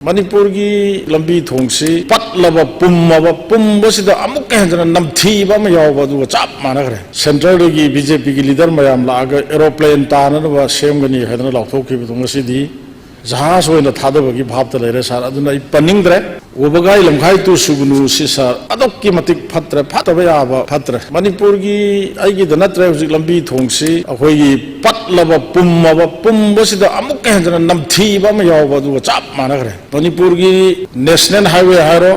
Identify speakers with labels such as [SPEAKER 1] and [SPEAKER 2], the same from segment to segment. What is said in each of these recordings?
[SPEAKER 1] मणिपुर की लंबी थोंसी पतलब पुम्बसिदा अमुक हेंजना नमथीबा म यावबा दुगा चाप मानगरे सेंट्रल की बीजेपी की लीडर मयाम लाग एरोप्लेन ताननबा सेमगनी हेदना लाथोखिबो दुंगसिदी जहाज होइना थादबगी भाबता लेरे सार अदुना पनिंगद्रे ओबगाई लमखाई तु सुगुनु सिसा अदोक्की मतिक फत्रे फतबा याबा फत्रे मणिपुर की आइगी दनत्रे हुजिक लंबी थोंसी अखोइगी पतलब पुम्बसिदा अमुक हेंजना नमथीबा म यावबा दुगा चाप मानगरे मणिपुर की नेशनल हाईवे हारो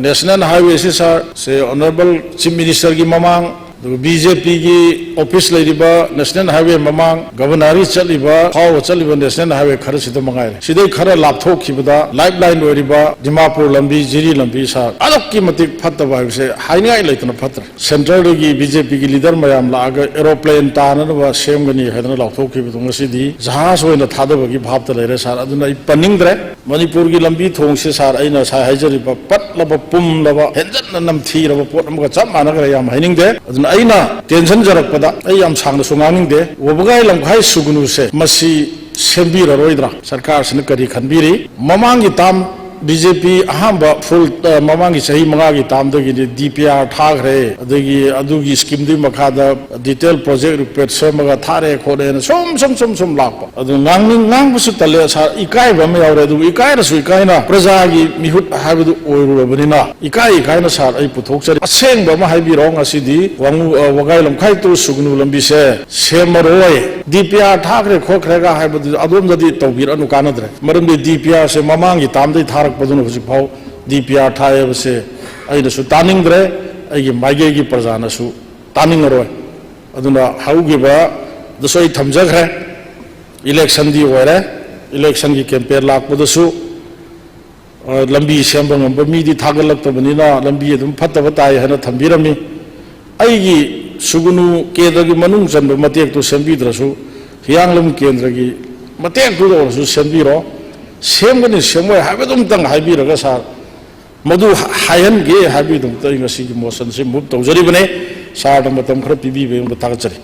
[SPEAKER 1] नेशनल हाईवे से ऑनरेबल चीफ मिनिस्टर की ममांग बीजेपी की ऑफिस नेशनल हाईवे ममांग गवर्नरी चलिबा नेशनल हाईवे खर सिद मंगाय सिदे खर लापथोखिबदा लाइफ लाइन दिमापुर लंबी जिरी लंबी सा अदोक्की मतिक फत्तबा हाइबसे हाइनाय लेतना फत्र सेंट्रल की बीजेपी की लीडर मयाम लाग एरोप्लेन ताननबा सेमगनी हेदना लापथोखिबदु ngasidi जहाज होइना थादबगी भाबता लेरे सार अदुना पनिंगद्रे मणिपुर की लंबी थोंसे सार अइना सा हाइजरिबा पतलब पुमलब हेंजन नमथीरब पोट अमगा चप मानगरे याम हाइनिंगदे अदुना अइना टेंशन जरकपदा अइ याम सांगना सुंगानिंगदे ओबगाई लमखाई सुगुनु से मसी सेंबिररोइद्रा सरकार सिन करी खनबिरी ममांगी ताम बीजेपी अहम फुल ममांगी सही मंगागी तामदगी डीपीआर थाग्रे अदुगी स्कीम दी मखादा डिटेल प्रोजेक्ट रिपोर्ट सेमगा थारे खोले सोम लाप अदु ngang तले सा इकाय बम यावरे अदु इकाय रसु इकायना प्रजागी मिहुत हाबदु ओइरुबनिना इकायना सार अइ पुथोकचरी असेंग बम हाइबिरोंग असिदी वांगु वगाई लमखाई तु सुगनु लंबी से सेमरोय डीपीआर थाग्रे खोखरेगा हाबदु अदोमददी तौबिरनु कानद्रे मरमदि डीपीआर से ममांगी तामदई थार हूँ डीपीआर थाबसे अनसु तानिंग्रे माइगे की प्रजानसु तानिंगरोय हौगिबदसु थमजग्रे इलेक्शन दी होरे इलेक्शन की कैंपेन लापदसु लंबी सेंब ngamba मीदी थागलक्तबनिना लंबी अदुम फत्तब ताय हना थंबिरमी अइगी सुगुनु केंद्र की मनुंग चंब मतेक तो सेंबिद्रसु हियांगलम केंद्र की मतेक तो दरसु सेंबिरो सेमगनी सेमोय हाबदुमतंग हाइबिरगा सार मधु हायनगे हाइबिदुमतंग ngasi मोशन से मूव तौजरिबने सार मतम खर पिबीबे थागचरी।